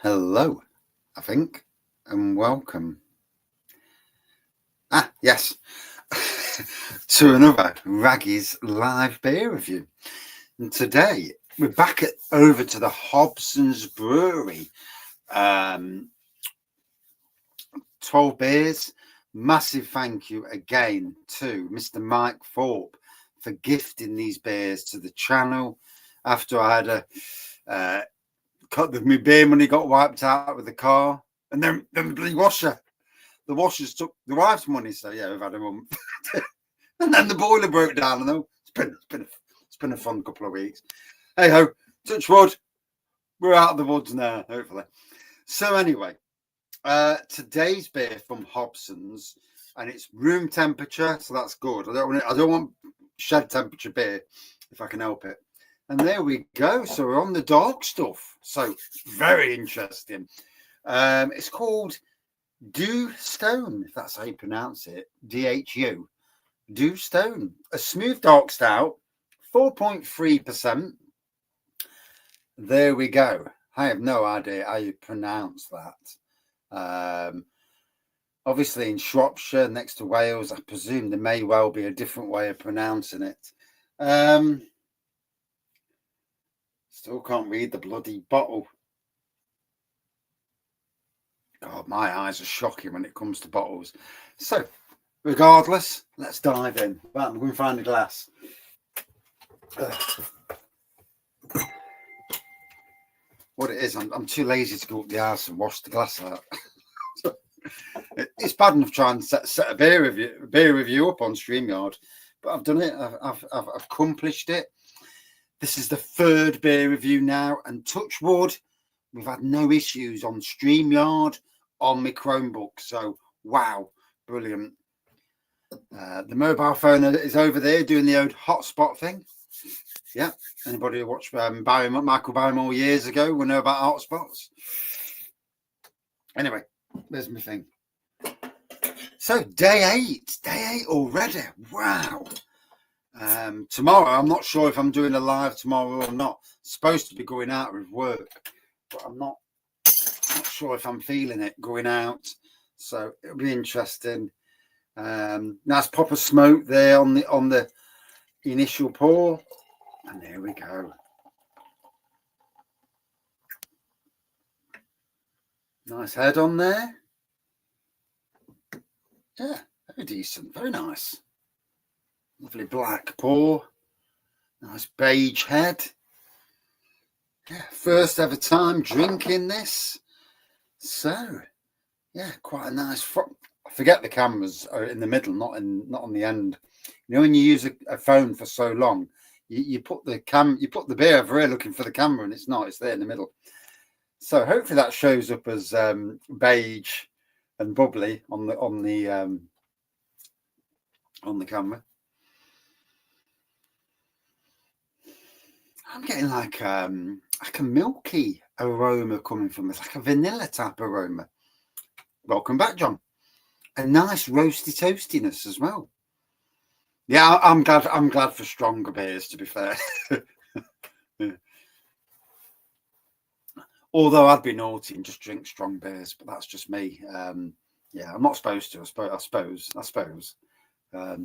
Hello, I think, and welcome. Yes, to another Raggy's live beer review. And today we're back over to the Hobsons Brewery. 12 beers. Massive thank you again to Mr. Mike Thorpe for gifting these beers to the channel after I had my beer money got wiped out with the car, and then the washers took the wife's money. So yeah, we've had a month, and then the boiler broke down. And it's been a fun couple of weeks. Hey ho, touch wood, we're out of the woods now, hopefully. So anyway, today's beer from Hobsons, and it's room temperature, so that's good. I don't want shed temperature beer if I can help it. And there we go. So we're on the dark stuff. So very interesting. It's called Dhu Stone, if that's how you pronounce it. DHU. Dhu Stone. A smooth dark stout, 4.3%. There we go. I have no idea how you pronounce that. Obviously in Shropshire, next to Wales, I presume there may well be a different way of pronouncing it. Still can't read the bloody bottle. God, my eyes are shocking when it comes to bottles. So, regardless, let's dive in. Right, I'm going to find a glass. What it is, I'm too lazy to go up the house and wash the glass out. It's bad enough trying to set a beer review up on StreamYard, but I've done it. I've accomplished it. This is the third beer review now, and touch wood, we've had no issues on StreamYard on my Chromebook. So, wow, brilliant. The mobile phone is over there doing the old hotspot thing. Yeah, anybody who watched Michael Barrymore years ago will know about hotspots. Anyway, there's my thing. So, day eight already. Wow. Tomorrow, I'm not sure if I'm doing a live tomorrow or not. Supposed to be going out with work, but I'm not sure if I'm feeling it going out. So it'll be interesting. Nice pop of smoke there on the initial pour, and there we go. Nice head on there. Yeah, very decent, very nice. Lovely black pour. Nice beige head. Yeah, first ever time drinking this. So, yeah, quite a nice. I forget the cameras are in the middle, not on the end. You know, when you use a phone for so long, you put the beer over here looking for the camera, and it's not. It's there in the middle. So hopefully that shows up as beige and bubbly on the camera. I'm getting like a milky aroma coming from this, like a vanilla type aroma. Welcome back, John. A nice roasty toastiness as well. Yeah, I'm glad for stronger beers, to be fair. Yeah. Although I'd be naughty and just drink strong beers, but that's just me. Yeah, I'm not supposed to. I suppose. I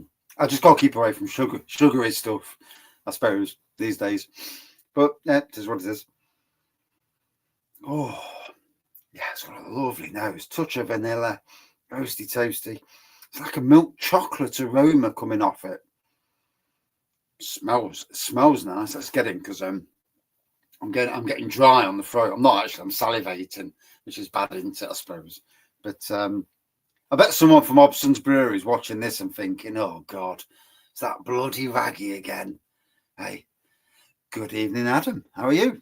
just got to keep away from sugary stuff, I suppose, these days. But yeah, it is what it is. Oh, yeah, it's got a lovely nose. Touch of vanilla, roasty toasty. It's like a milk chocolate aroma coming off it. Smells nice. Let's get in, because I'm getting dry on the throat. I'm not actually. I'm salivating, which is bad, isn't it? I suppose. But I bet someone from Hobsons Brewery is watching this and thinking, "Oh God, it's that bloody Raggy again." Hey, good evening, Adam. How are you?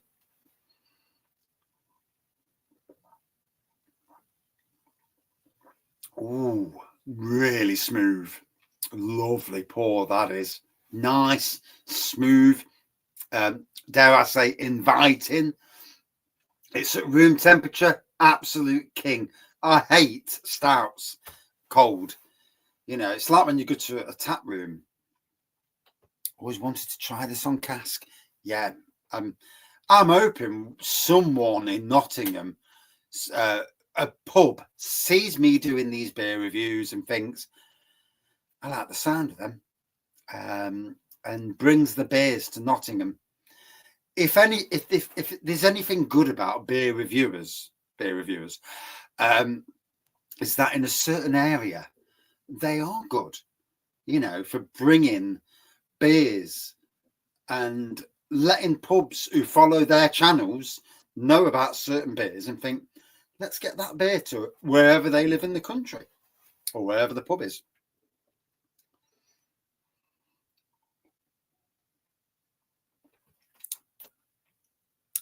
Ooh, really smooth. Lovely pour, that is. Nice, smooth. Dare I say, inviting. It's at room temperature. Absolute king. I hate stouts cold. You know, it's like when you go to a tap room Always wanted to try this on cask. Yeah, I'm hoping someone in Nottingham, a pub, sees me doing these beer reviews and thinks, I like the sound of them, and brings the beers to Nottingham. If there's anything good about beer reviewers, is that in a certain area, they are good, for bringing beers and letting pubs who follow their channels know about certain beers and think, let's get that beer to wherever they live in the country or wherever the pub is.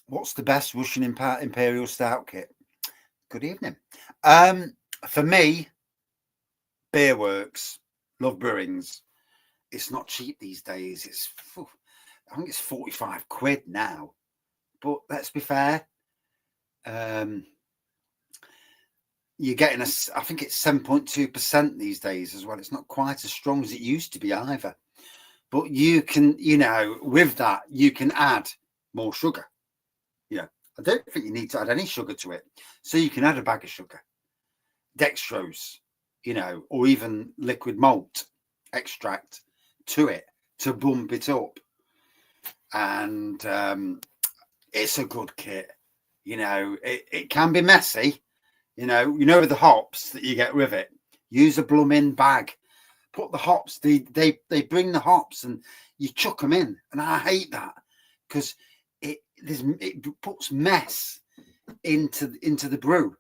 What's the best Russian Imperial Stout kit? Good evening. For me, Beer Works, Love Brewings. It's not cheap these days. I think it's 45 quid now. But let's be fair. You're getting I think it's 7.2% these days as well. It's not quite as strong as it used to be either. But you can, with that, you can add more sugar. Yeah, I don't think you need to add any sugar to it. So you can add a bag of sugar, dextrose, or even liquid malt extract to it to bump it up. And it's a good kit. It can be messy. With the hops that you get with it. Use a blooming bag. Put the hops. They bring the hops and you chuck them in. And I hate that because it puts mess into the brew.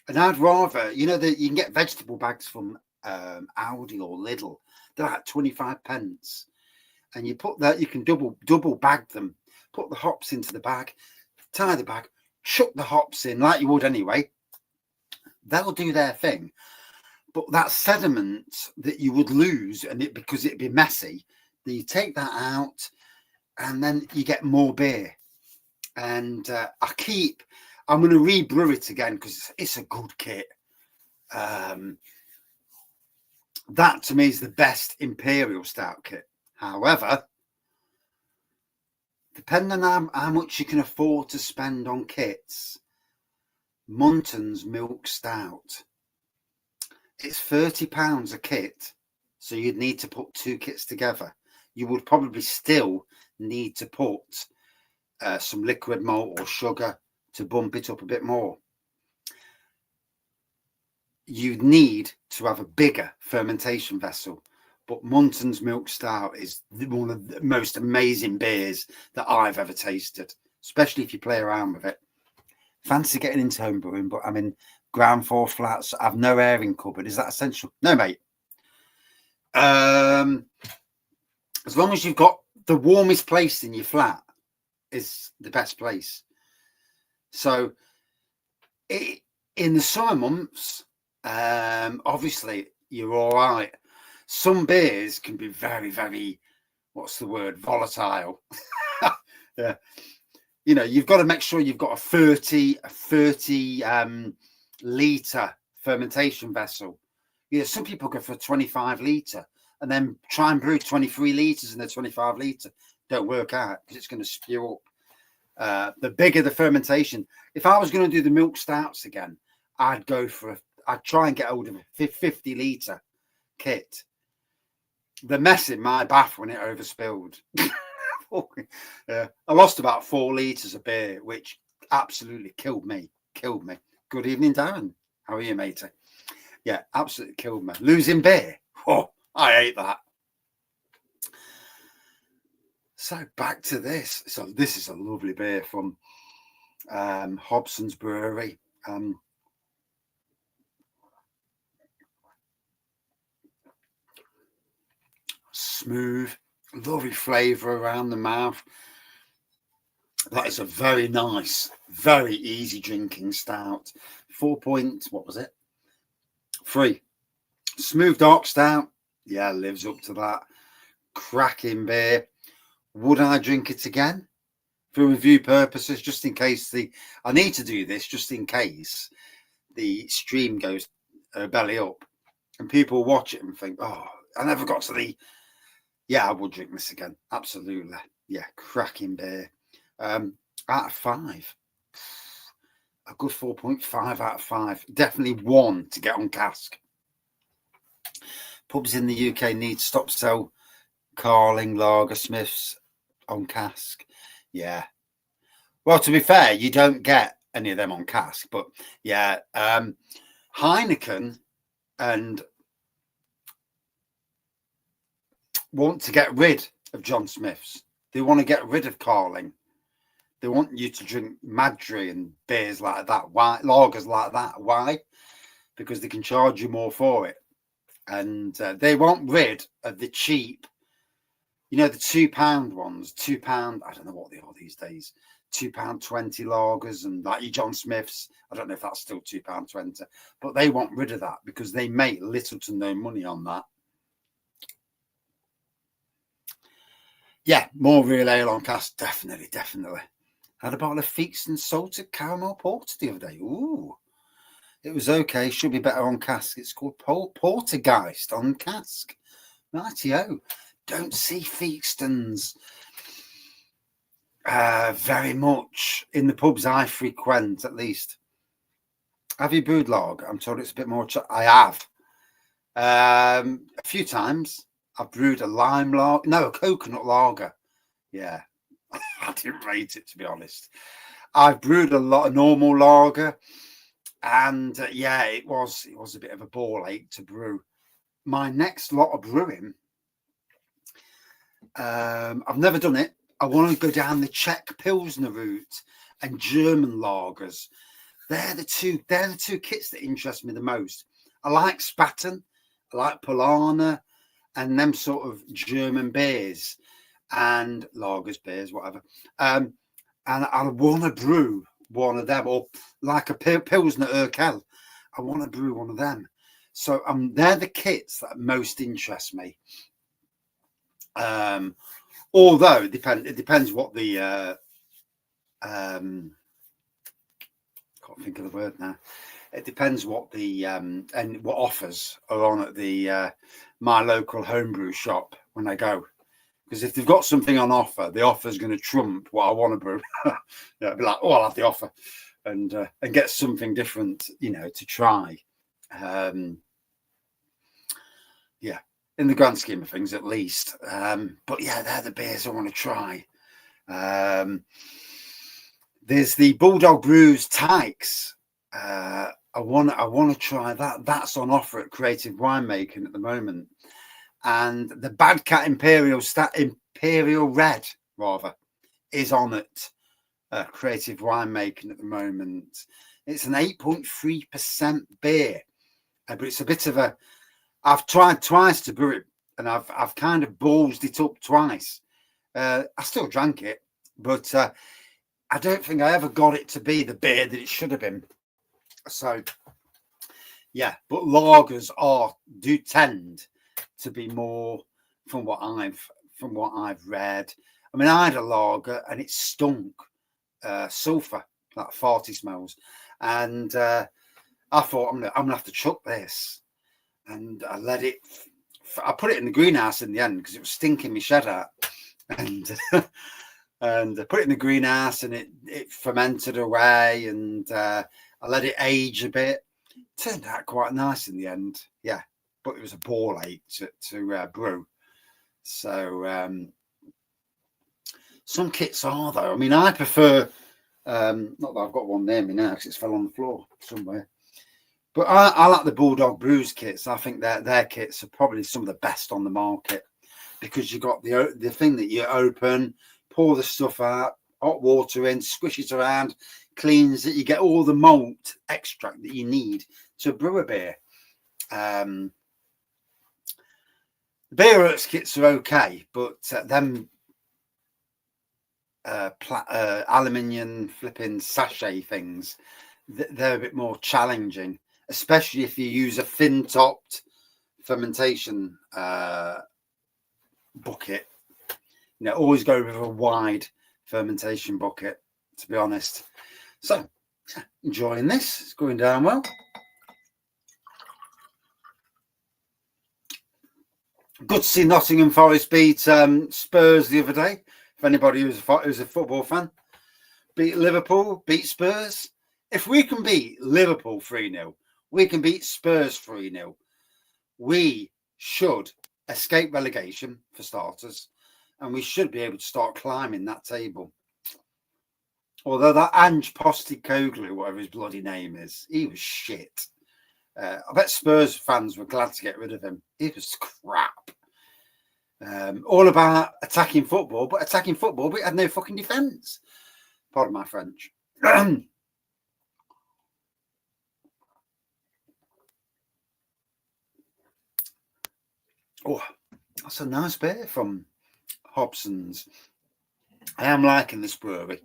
And I'd rather, that you can get vegetable bags from Aldi or Lidl. They're like 25 pence. And you put that, you can double bag them. Put the hops into the bag, tie the bag, chuck the hops in like you would anyway. They'll do their thing. But that sediment that you would lose, because it'd be messy, you take that out and then you get more beer. And I'm going to rebrew it again because it's a good kit. That to me is the best Imperial Stout kit. However, depending on how much you can afford to spend on kits, Munton's Milk Stout, it's £30 a kit, so you'd need to put 2 kits together. You would probably still need to put some liquid malt or sugar to bump it up a bit more. You need to have a bigger fermentation vessel, but Munton's Milk Stout is one of the most amazing beers that I've ever tasted, especially if you play around with it. Fancy getting into home brewing, but I'm in ground floor flats. I've no airing cupboard. Is that essential? No, mate. As long as you've got the warmest place in your flat is the best place. So in the summer months, obviously you're all right. Some beers can be very, very, what's the word, volatile. Yeah. You've got to make sure you've got a 30 litre fermentation vessel. Some people go for a 25 litre and then try and brew 23 litres in the 25 litre. Don't work out because it's going to spew up. The bigger the fermentation. If I was going to do the milk stouts again, I'd try and get hold of a 50 litre kit. The mess in my bath when it overspilled. I lost about 4 litres of beer, which absolutely killed me. Good evening, Darren. How are you, matey? Yeah, absolutely killed me. Losing beer. Oh, I hate that. So back to this. So this is a lovely beer from Hobsons Brewery. Smooth, lovely flavour around the mouth. That is a very nice, very easy drinking stout. 4 point, what was it? 3. Smooth dark stout. Yeah, lives up to that. Cracking beer. Would I drink it again? For review purposes, just in case I need to do this just in case the stream goes belly up and people watch it and think, oh, I never got to the Yeah, I would drink this again. Absolutely. Yeah, cracking beer. Out of 5. A good 4.5 out of 5. Definitely 1 to get on cask. Pubs in the UK need to stop sell Carling, Lager, Smiths on cask. Yeah. Well, to be fair, you don't get any of them on cask, but yeah, Heineken and want to get rid of John Smith's. They want to get rid of Carling. They want you to drink Madry and beers like that. Why? Lagers like that. Why? Because they can charge you more for it. And they want rid of the cheap, the £2 ones, £2. I don't know what they are these days. £2.20 lagers and like your John Smith's. I don't know if that's still £2.20, but they want rid of that because they make little to no money on that. Yeah, more real ale on cask, definitely. Had a bottle of Feaston salted caramel porter the other day. Ooh, it was okay. Should be better on cask. It's called Portergeist on cask. Rightio. Don't see Feastons very much in the pubs I frequent, at least. Have you brewed lager? I'm told it's a bit more. I have. A few times. I've brewed a lime lager. No, a coconut lager. Yeah. I didn't rate it, to be honest. I've brewed a lot of normal lager. And yeah, it was a bit of a ball ache to brew. My next lot of brewing, I've never done it. I want to go down the Czech Pilsner route and German lagers. They're the two kits that interest me the most. I like Spaten, I like Polana, and them sort of German beers and lagers, beers, whatever. And I want to brew one of them, or like a Pilsner Urquell. I want to brew one of them. So they're the kits that most interest me. Although it depends what the can't think of the word now. It depends what the and what offers are on at the my local homebrew shop when I go. Because if they've got something on offer, the offer is going to trump what I want to brew. Yeah, I'd be like, oh, I'll have the offer, and get something different, to try. Yeah, in the grand scheme of things, at least. But yeah, they're the beers I want to try. There's the Bulldog Brews Tykes. I want to try that. That's on offer at Creative Winemaking at the moment. And the Bad Cat Imperial Red rather is on at Creative Winemaking at the moment. It's an 8.3% beer, but it's a bit of a. I've tried twice to brew it, and I've kind of ballsed it up twice. I still drank it, but I don't think I ever got it to be the beer that it should have been. So yeah, but lagers do tend to be more, from what I've read. I mean, I had a lager and it stunk sulfur, like farty smells, and I thought I'm gonna have to chuck this, and I let it. I put it in the greenhouse in the end because it was stinking my shed out, and and I put it in the greenhouse and it fermented away, and I let it age a bit. Turned out quite nice in the end, yeah. But it was a ball ache to brew. So some kits are though. I mean, I prefer. Not that I've got one near me now because it's fell on the floor somewhere. But I like the Bulldog Brews kits. I think their kits are probably some of the best on the market because you got the thing that you open, pour the stuff out, hot water in, squish it around, cleans it. You get all the malt extract that you need to brew a beer. Beer Works kits are okay, but them aluminium flipping sachet things, they're a bit more challenging, especially if you use a thin-topped fermentation bucket. Always go with a wide fermentation bucket, to be honest. So, enjoying this. It's going down well. Good to see Nottingham Forest beat Spurs the other day. If anybody who's a football fan, beat Liverpool, beat Spurs. If we can beat Liverpool 3-0, we can beat Spurs 3-0. We should escape relegation for starters, and we should be able to start climbing that table. Although that Ange Postecoglou, whatever his bloody name is, he was shit. I bet Spurs fans were glad to get rid of him. He was crap. All about attacking football, but he had no fucking defence. Pardon my French. Oh, that's a nice beer from Hobsons. I am liking this brewery.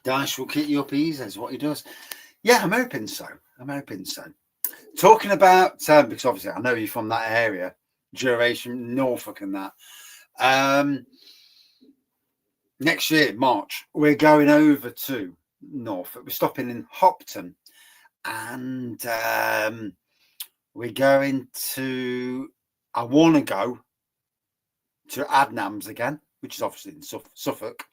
Dice will keep you up easy, is what he does. Yeah, I'm hoping so. Talking about, because obviously I know you're from that area, Duration, Norfolk and that. Next year, March, we're going over to Norfolk. We're stopping in Hopton, and we're going to, I want to go to Adnams again, which is obviously in Suffolk.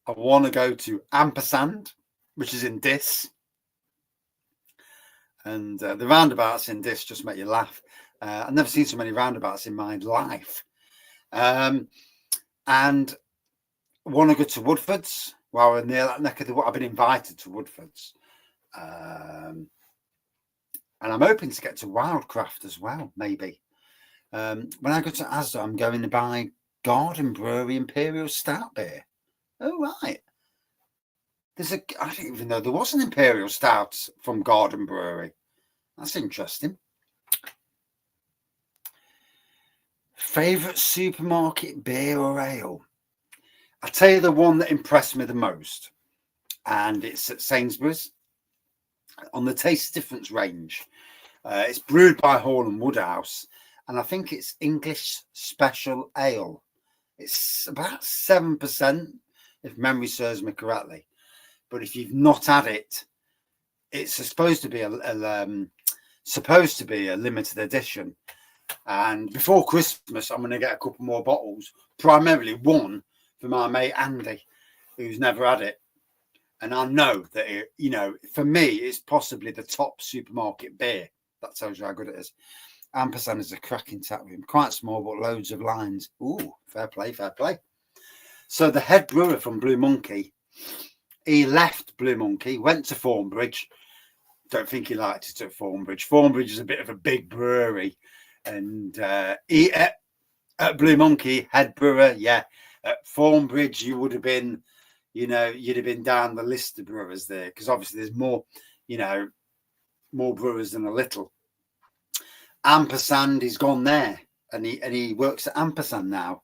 I want to go to Ampersand, which is in Diss. And the roundabouts in Diss just make you laugh. I've never seen so many roundabouts in my life. And I want to go to Woodfords while we're near that neck of the wood. I've been invited to Woodfords. And I'm hoping to get to Wildcraft as well, maybe. When I go to Asda, I'm going to buy Garden Brewery Imperial Stout beer. Oh, right. I didn't even know there was an Imperial Stout from Garden Brewery. That's interesting. Favourite supermarket beer or ale? I'll tell you the one that impressed me the most. And it's at Sainsbury's on the Taste Difference range. It's brewed by Hall and Woodhouse. And I think it's English Special Ale. It's about 7%, if memory serves me correctly. But if you've not had it, it's supposed to be a limited edition. And before Christmas, I'm going to get a couple more bottles. Primarily one for my mate Andy, who's never had it. And I know that for me, it's possibly the top supermarket beer. That tells you how good it is. Ampersand is a cracking tap room, quite small, but loads of lines. Ooh, fair play. So the head brewer from Blue Monkey, he left Blue Monkey, went to Thornbridge. Don't think he liked it at Thornbridge. Thornbridge is a bit of a big brewery. And he at Blue Monkey, head brewer, yeah. At Thornbridge, you would have been, you'd have been down the list of brewers there, because obviously there's more brewers than a little. Ampersand, he's gone there, and he works at Ampersand now.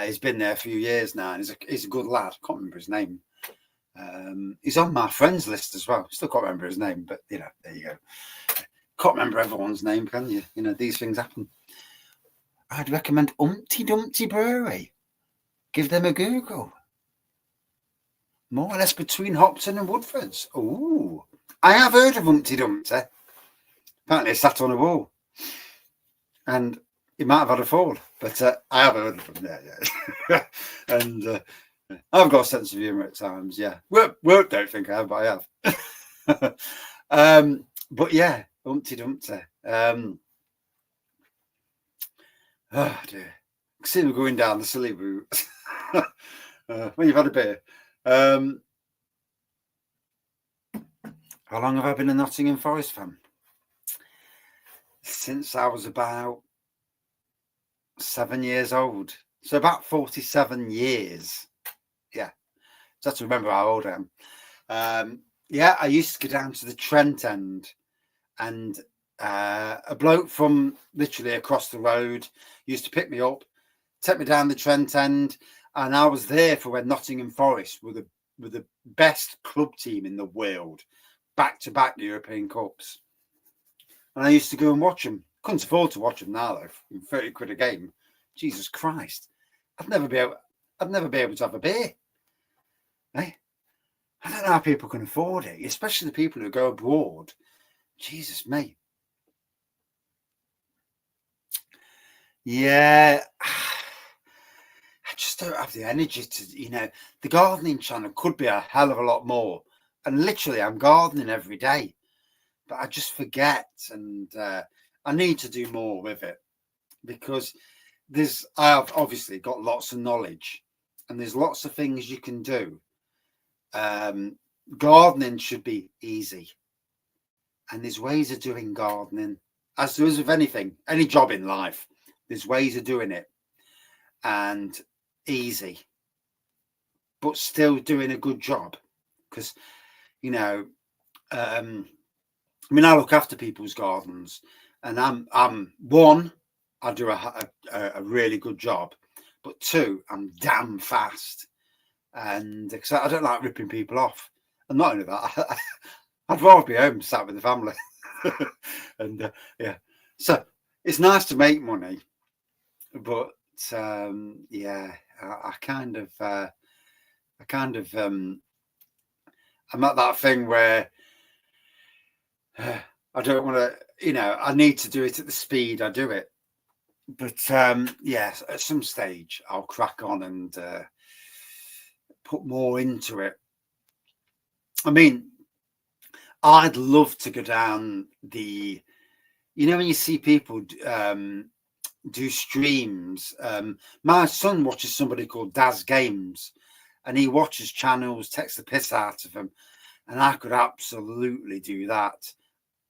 He's been there a few years now, and he's a good lad. Can't remember his name. He's on my friends list as well. Still can't remember his name, but there you go. Can't remember everyone's name, can you? These things happen. I'd recommend Umpty Dumpty Brewery. Give them a Google. More or less between Hopton and Woodfords. Ooh, I have heard of Umpty Dumpty. Apparently, it sat on a wall, and he might have had a fall, but I have heard of him. Yeah. And I've got a sense of humour at times. Yeah, work don't think I have, but I have. But yeah, Umpty Dumpty. Oh dear, I see we're going down the silly route. When you've had a beer. How long have I been a Nottingham Forest fan? Since I was about 7 years old. So about 47 years. Yeah. Just have to remember how old I am. Yeah, I used to go down to the Trent end, and a bloke from literally across the road used to pick me up, take me down the Trent end, and I was there for when Nottingham Forest were the best club team in the world, back-to-back European Cups. And I used to go and watch them. Couldn't afford to watch them now, though. 30 quid a game. Jesus Christ. I'd never be able to have a beer. Eh? I don't know how people can afford it, especially the people who go abroad Jesus, mate. Yeah. I just don't have the energy to, the gardening channel could be a hell of a lot more. And literally, I'm gardening every day, but I just forget. And I need to do more with it because I've obviously got lots of knowledge and there's lots of things you can do. Gardening should be easy. And there's ways of doing gardening, as there is with anything, any job in life. There's ways of doing it and easy, but still doing a good job. Because, I look after people's gardens, and I'm one, I do a really good job, but two, I'm damn fast, and because I don't like ripping people off. And not only that, I'd rather be home sat with the family. And yeah, so it's nice to make money, but yeah, I kind of I'm at that thing where I don't want to, I need to do it at the speed I do it. But yeah, at some stage I'll crack on and put more into it. I mean, I'd love to go down the, when you see people do streams. My son watches somebody called Daz Games, and he watches channels, takes the piss out of them, and I could absolutely do that.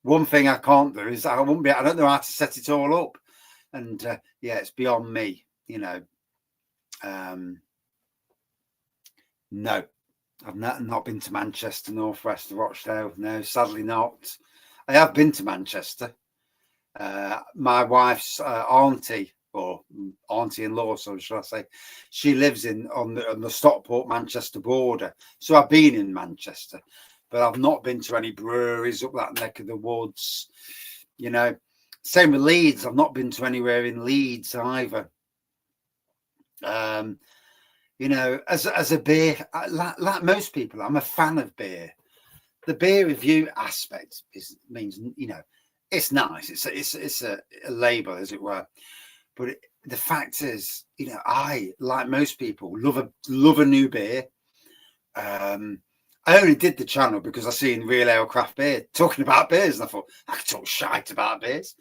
One thing I can't do is I don't know how to set it all up, and yeah, it's beyond me. No. I've not been to Manchester, North West, Rochdale. No, sadly not. I have been to Manchester. My wife's auntie, or auntie-in-law, so shall I say, she lives on the Stockport Manchester border. So I've been in Manchester, but I've not been to any breweries up that neck of the woods. Same with Leeds. I've not been to anywhere in Leeds either. As a beer, like most people, I'm a fan of beer. The beer review aspect means it's nice. It's a label, as it were. But the fact is, I, like most people, love a new beer. I only did the channel because I seen Real Ale Craft Beer talking about beers, and I thought I could talk shite about beers.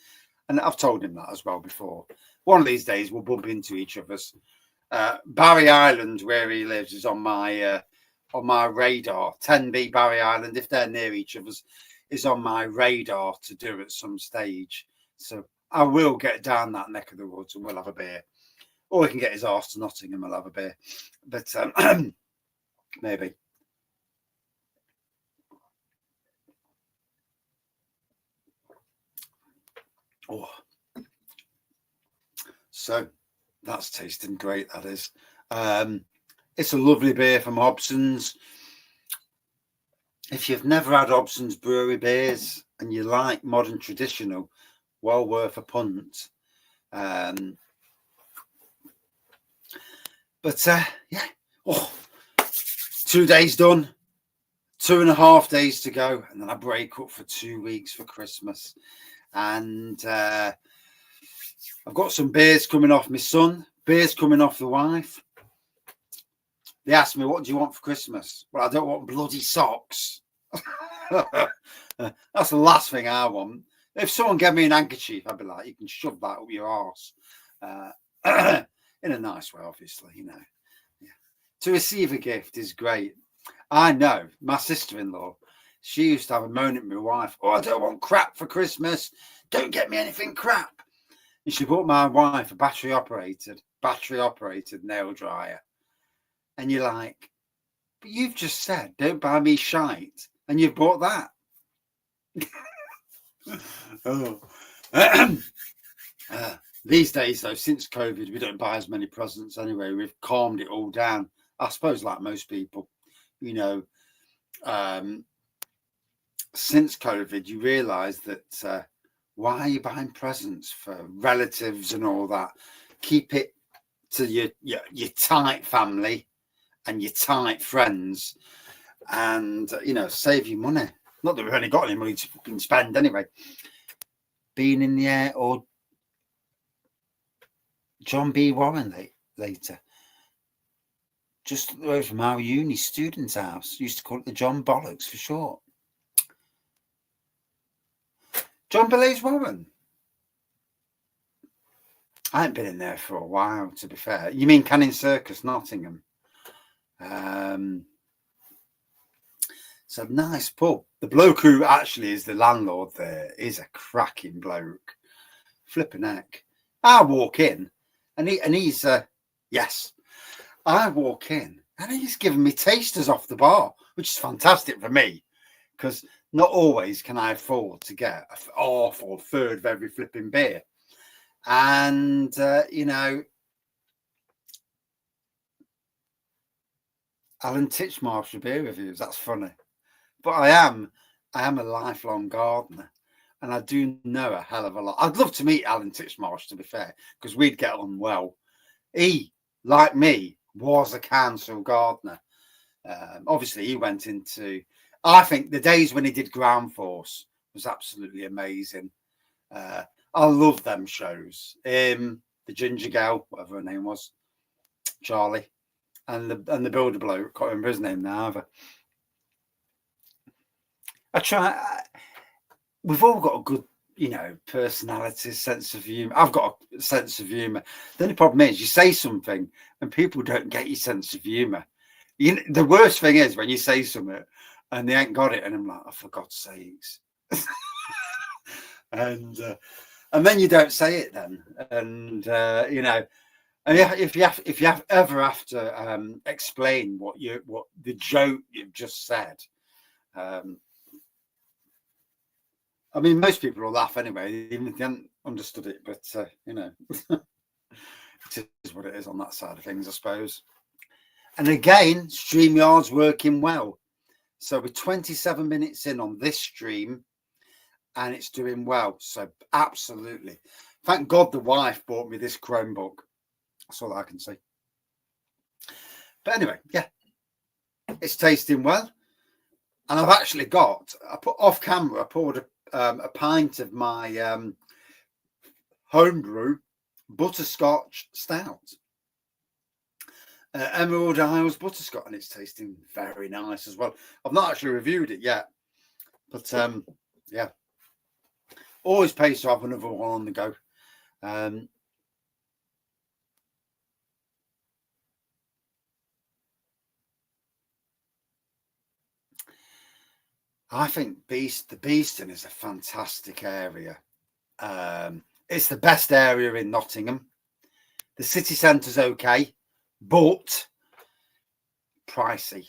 And I've told him that as well before. One of these days we'll bump into each other's. Barry Island, where he lives, is on my radar. 10B Barry Island, if they're near each other's, is on my radar to do at some stage. So I will get down that neck of the woods and we'll have a beer. Or we can get his arse to Nottingham and we'll have a beer. But maybe. Oh. So that's tasting great, that is. It's a lovely beer from Hobsons. If you've never had Hobsons Brewery beers and you like modern traditional, well worth a punt. But yeah, 2 days done, 2.5 days to go, and then I break up for 2 weeks for Christmas. And I've got some beers coming off my son, beers coming off the wife. They asked me, what do you want for Christmas? Well, I don't want bloody socks. That's the last thing I want. If someone gave me an handkerchief, I'd be like, you can shove that up your arse. In a nice way, obviously, Yeah. To receive a gift is great. I know my sister-in-law, she used to have a moan at my wife. Oh, I don't want crap for Christmas. Don't get me anything crap. And she bought my wife a battery operated nail dryer. And you're like, but you've just said, don't buy me shite. And you've bought that. These days, though, since COVID, we don't buy as many presents anyway. We've calmed it all down. I suppose like most people, since COVID, you realise that why are you buying presents for relatives and all that? Keep it to your tight family and your tight friends, and save you money. Not that we've only got any money to fucking spend anyway. Being in the air, or John B. Warren later. Just up the road from our uni student's house. Used to call it the John Bollocks for short. John Believes Warren. I haven't been in there for a while, to be fair. You mean Canning Circus, Nottingham? It's a nice pub. The bloke who actually is the landlord there is a cracking bloke. Flipping heck. I walk in and he's yes. I walk in and he's giving me tasters off the bar, which is fantastic for me, because not always can I afford to get a half or a third of every flipping beer. And you know, Alan Titchmarsh for beer reviews. That's funny, but I am a lifelong gardener, and I do know a hell of a lot. I'd love to meet Alan Titchmarsh, to be fair, because we'd get on well. He, like me, was a council gardener. Obviously, he went into. I think the days when he did Ground Force was absolutely amazing. I love them shows. The Ginger Girl, whatever her name was, Charlie, and the builder bloke. Can't remember his name now either. We've all got a good, you know, personality, sense of humour. I've got a sense of humour. The only problem is you say something and people don't get your sense of humour. You know, the worst thing is when you say something and they ain't got it, and I'm like, oh, for God's sakes. And then you don't say it then, and you know, and if you ever have to explain what the joke you've just said, I mean, most people will laugh anyway, even if they haven't understood it. But you know, it is what it is on that side of things, I suppose. And again, StreamYard's working well. So we're 27 minutes in on this stream, and it's doing well. So absolutely. Thank God the wife bought me this Chromebook. That's all I can say. But anyway, yeah, it's tasting well. And I've actually I put off camera, I poured a pint of my homebrew butterscotch stout. Emerald Isles butterscotch, and it's tasting very nice as well. I've not actually reviewed it yet, but yeah, always pays to have another one on the go. I think the Beeston is a fantastic area. It's the best area in Nottingham. The city centre's okay, but pricey.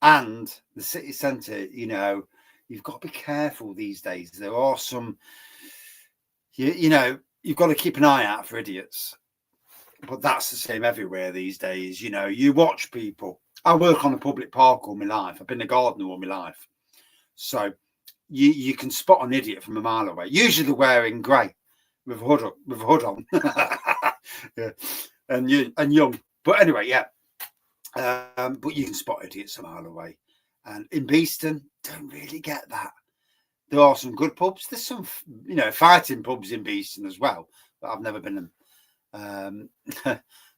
And the city centre, you know, you've got to be careful these days. There are some, you know, you've got to keep an eye out for idiots. But that's the same everywhere these days. You know, you watch people. I work on a public park all my life. I've been a gardener all my life. So you can spot an idiot from a mile away. Usually they're wearing grey with a hood on. Yeah. And young. But anyway, yeah. But you can spot idiots a mile away. And in Beeston, don't really get that. There are some good pubs. There's some, you know, fighting pubs in Beeston as well, but I've never been in.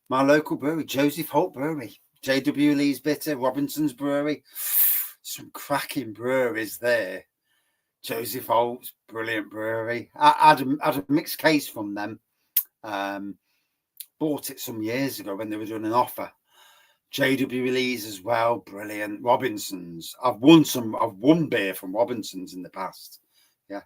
My local brewery, Joseph Holt Brewery, J.W. Lee's Bitter, Hobsons Brewery. Some cracking breweries there. Joseph Holt's brilliant brewery. I had a mixed case from them. Bought it some years ago when they were doing an offer. J.W. Lee's as well, brilliant. Robinson's. I've won beer from Robinson's in the past. Yeah.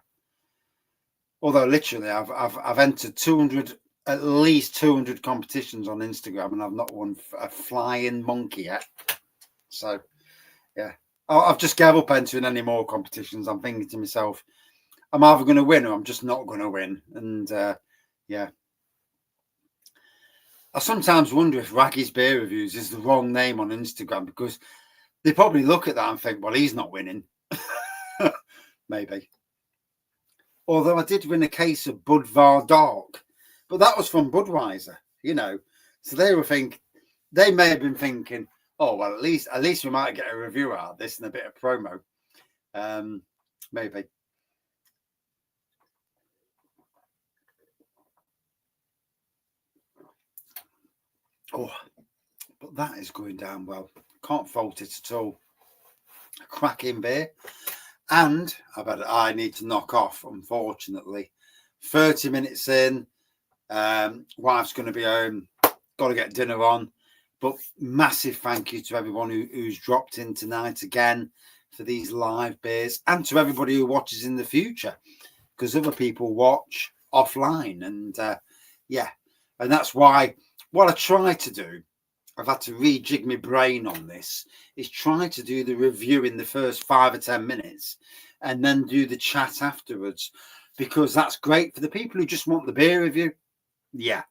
Although literally, I've entered 200, at least 200 competitions on Instagram, and I've not won a flying monkey yet. So, yeah. I've just gave up entering any more competitions. I'm thinking to myself, I'm either going to win or I'm just not going to win. And yeah. I sometimes wonder if Raggy's Beer Reviews is the wrong name on Instagram, because they probably look at that and think, well, he's not winning. Maybe. Although I did win a case of Budvar Dark, but that was from Budweiser, you know. So they may have been thinking, oh, well, at least we might get a review out of this and a bit of promo. maybe. Oh, but that is going down well. Can't fault it at all. A cracking beer. And I need to knock off, unfortunately. 30 minutes in, wife's going to be home, got to get dinner on. But massive thank you to everyone who's dropped in tonight again for these live beers, and to everybody who watches in the future, because other people watch offline. And yeah, and that's why what I try to do, I've had to rejig my brain on this, is try to do the review in the first 5 or 10 minutes and then do the chat afterwards, because that's great for the people who just want the beer review. Yeah.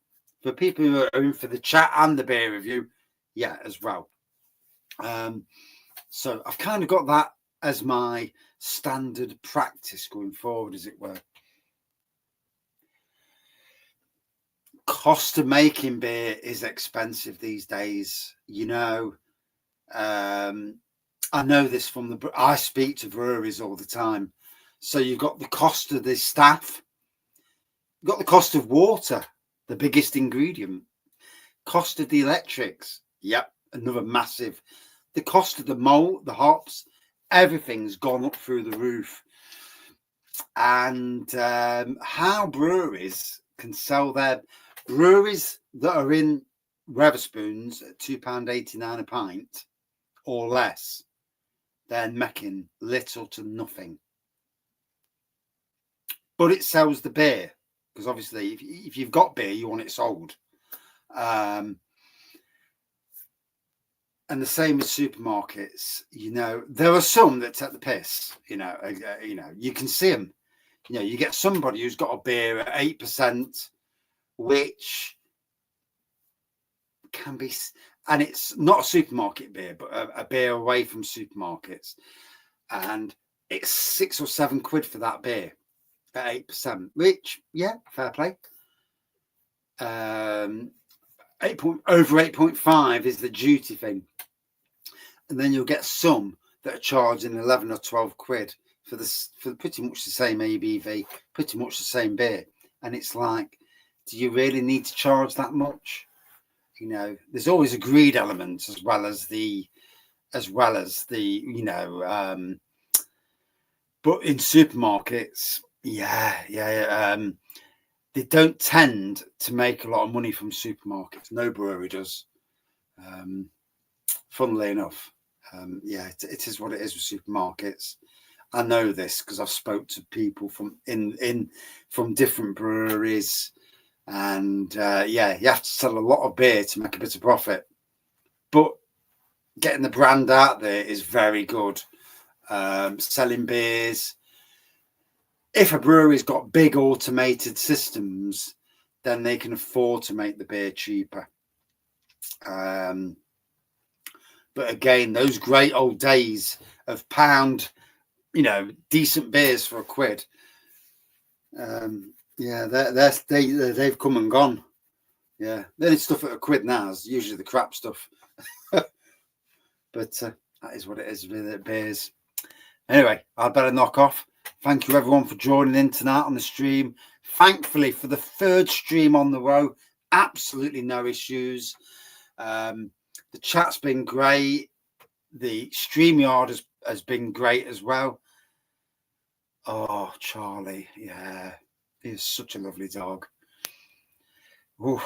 For people who are in for the chat and the beer review, yeah, as well. So I've kind of got that as my standard practice going forward, as it were. Cost of making beer is expensive these days, you know. I know this from I speak to breweries all the time. So you've got the cost of the staff, you've got the cost of water, the biggest ingredient, cost of the electrics. Yep, another massive. The cost of the malt, the hops, everything's gone up through the roof. And how breweries can sell their breweries that are in Wetherspoons at £2.89 a pint or less, they're making little to nothing. But it sells the beer, because obviously if you've got beer, you want it sold. And the same with supermarkets. You know, there are some that take the piss. You know, you can see them. You know, you get somebody who's got a beer at 8%, which can be, and it's not a supermarket beer, but a beer away from supermarkets, and it's £6 or £7 for that beer at 8%, which, yeah, fair play. Over 8.5 is the duty thing, and then you'll get some that are charging 11 or 12 quid for pretty much the same ABV, pretty much the same beer. And it's like, do you really need to charge that much? You know, there's always a greed element as well as the you know. But in supermarkets, they don't tend to make a lot of money from supermarkets. No brewery does. Funnily enough, it is what it is with supermarkets. I know this because I've spoke to people from different breweries, and you have to sell a lot of beer to make a bit of profit. But getting the brand out there is very good. Selling beers. If a brewery's got big automated systems, then they can afford to make the beer cheaper. But again, those great old days of pound, you know, decent beers for £1. They've come and gone. Yeah, the only stuff at £1 now is usually the crap stuff. But that is what it is with the beers. Anyway, I'd better knock off. Thank you everyone for joining in tonight on the stream. Thankfully, for the third stream on the row, absolutely no issues. The chat's been great. The StreamYard has been great as well. Oh, Charlie, yeah, he's such a lovely dog. Oof.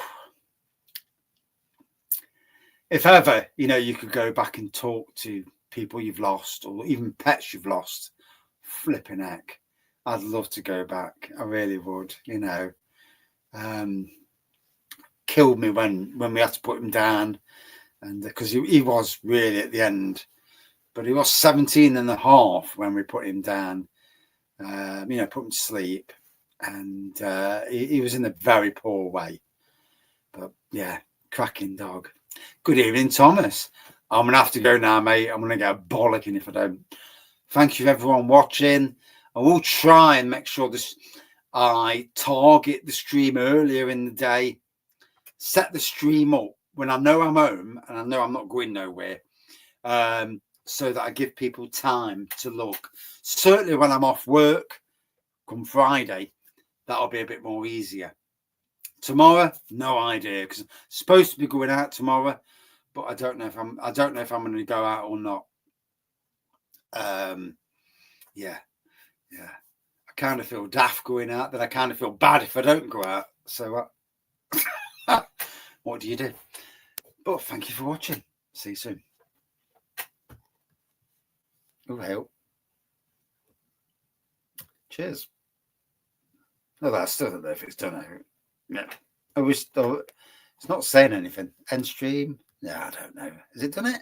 If ever, you know, you could go back and talk to people you've lost, or even pets you've lost, flipping heck, I'd love to go back. I really would. You know, killed me when we had to put him down, and because he was really at the end, but he was 17 and a half when we put him down. You know, put him to sleep, and he was in a very poor way. But yeah, cracking dog. Good evening, Thomas. I'm gonna have to go now, mate. I'm gonna get a bollocking if I don't. Thank you, everyone watching. I will try and make sure I target the stream earlier in the day. Set the stream up when I know I'm home and I know I'm not going nowhere. so that I give people time to look. Certainly when I'm off work, come Friday, that'll be a bit more easier. Tomorrow, no idea, because I'm supposed to be going out tomorrow, but I don't know if I'm going to go out or not. Yeah. I kind of feel daft going out, then I kind of feel bad if I don't go out. So what do you do? But thank you for watching. See you soon. Oh, hell. Cheers. No, I still don't know if it's done. Yeah. It's not saying anything. End stream? Yeah, I don't know. Has it done it?